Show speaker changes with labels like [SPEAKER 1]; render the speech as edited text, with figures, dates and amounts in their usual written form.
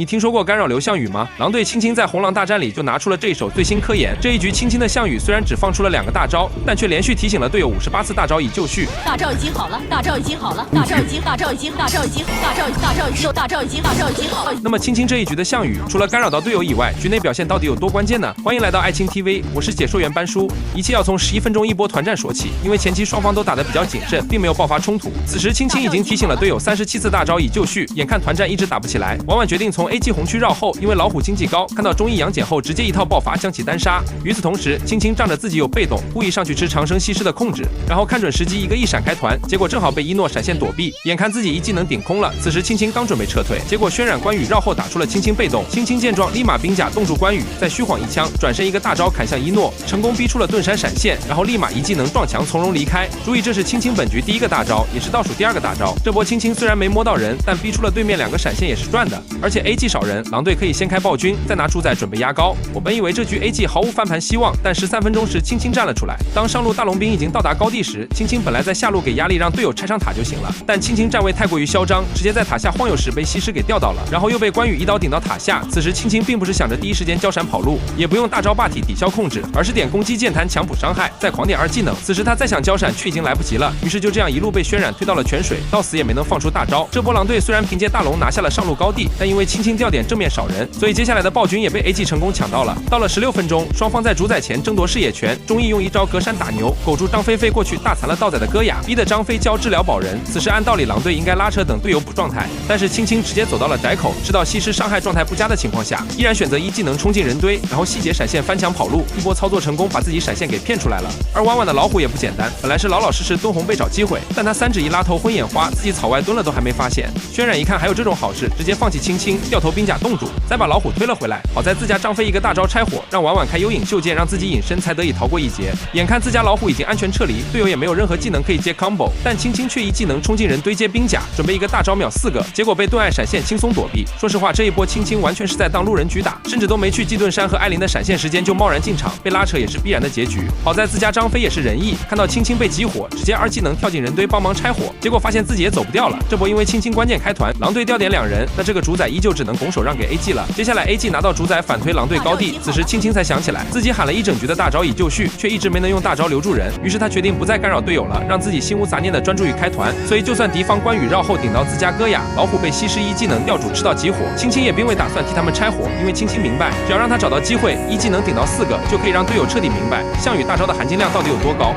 [SPEAKER 1] 你听说过干扰流项羽吗？狼队青青在红狼大战里就拿出了这一手最新科研。这一局青青的项羽虽然只放出了2个大招，但却连续提醒了队友58次大招已就绪。
[SPEAKER 2] 大招已经好了，大招已经好了，大招已经，大招已经，大招已经，大招已经，大招已经，大招已经，大招已经好。
[SPEAKER 1] 那么青青这一局的项羽，除了干扰到队友以外，局内表现到底有多关键呢？欢迎来到爱青 TV， 我是解说员班叔。一切要从11分钟一波团战说起，因为前期双方都打得比较谨慎，并没有爆发冲突。此时青青已经提醒了队友37次大招已就绪，眼看团战一直打不起来，婉婉决定从 A 技红区绕后，因为老虎经济高，看到中医杨戬后直接一套爆发将其单杀。与此同时，青青仗着自己有被动，故意上去吃长生西施的控制，然后看准时机一闪开团，结果正好被一诺闪现躲避，眼看自己一技能顶空了。此时青青刚准备撤退，结果渲染关羽绕后打出了青青被动。青青见状立马兵甲冻住关羽，再虚晃一枪，转身一个大招砍向一诺，成功逼出了盾山闪现，然后立马一技能撞墙从容离开。注意，这是青青本局第1个大招，也是倒数第2个大招。这波青青虽然没摸到人，但逼出了对面2个闪现也是赚的。而且 A 技少人，狼队可以先开暴君，再拿主宰准备压高。我本以为这局 A 技毫无翻盘希望，但13分钟时青青站了出来。当上路大龙兵已经到达高地时，青青本来在下路给压力让队友拆上塔就行了，但青青站位太过于嚣张，直接在塔下晃悠时被西施给吊倒了，然后又被关羽一刀顶到塔下。此时青青并不是想着第一时间交闪跑路，也不用大招霸体抵消控制，而是点攻击剑坛强补伤害，再狂点2技能。此时他再想交闪却已经来不及了，于是就这样一路被渲染推到了泉水，到死也没能放出大招。这波狼队虽然凭借大龙拿下了上路高地，但因为青青吊点正面少人，所以接下来的暴君也被 A 技成功抢到了。到了16分钟，双方在主宰前争夺视野权，钟意用一招隔山打牛，苟住张飞飞过去大残了道宰的戈雅，逼得张飞交治疗保人。此时按道理狼队应该拉扯等队友补状态，但是青青直接走到了窄口，知道西施伤害状态不佳的情况下，依然选择一技能冲进人堆，然后细节闪现翻墙跑路，一波操作成功把自己闪现给骗出来了。而婉婉的老虎也不简单，本来是老老实实蹲红被找机会，但他3指一拉头昏眼花，自己草外蹲了都还没发现。渲染一看还有这种好事，直接放弃青青，掉头兵甲冻住，再把老虎推了回来。好在自家张飞一个大招拆火，让婉婉开幽影袖剑让自己隐身，才得以逃过一劫。眼看自家老虎已经安全撤离，队友也没有任何技能可以接 combo， 但青青却一技能冲进人堆接兵甲，准备一个大招秒4个，结果被盾爱闪现轻松躲避。说实话，这一波青青完全是在当路人局打，甚至都没去祭盾山和艾琳的闪现时间就贸然进场，被拉扯也是必然的结局。好在自家张飞也是仁义，看到青青被集火，直接2技能跳进人堆帮忙拆火，结果发现自己也走不掉了。这波因为青青关键开团，狼队掉点2人，那这个主宰依旧只能拱手让给 A 技了。接下来 A 技拿到主宰反推狼队高地，此时青青才想起来自己喊了一整局的大招已就绪，却一直没能用大招留住人，于是他决定不再干扰队友了，让自己心无杂念的专注于开团。所以就算敌方关羽绕后顶到自家戈雅，老虎被西施一技能吊主吃到集火，青青也并未打算替他们拆火，因为青青明白，只要让他找到机会，一技能顶到4个，就可以让队友彻底明白项羽大招的含金量到底有多高。